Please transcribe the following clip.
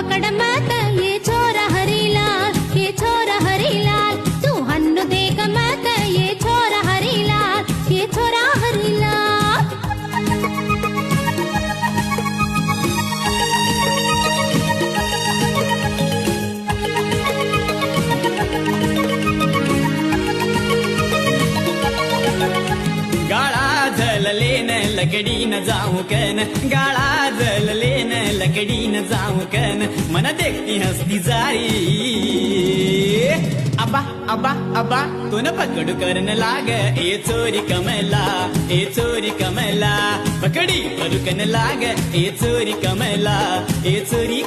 पकड़ मत ये छोरा हरीलाल, ये छोरा हरीलाल, तू हन्नु देख मत ये छोरा हरीलाल, ये छोरा हरीलाल। गाळा जलले न लकडी न जाऊ कन, गाळा जलले न लकडी न जाऊ कन, मन देखती हसती जारी। अबा अबा अबा तून पकड करन लाग, ए चोरी कमला, ए चोरी कमला, पकडी परुकन लाग, ए चोरी कमला, ए चोरी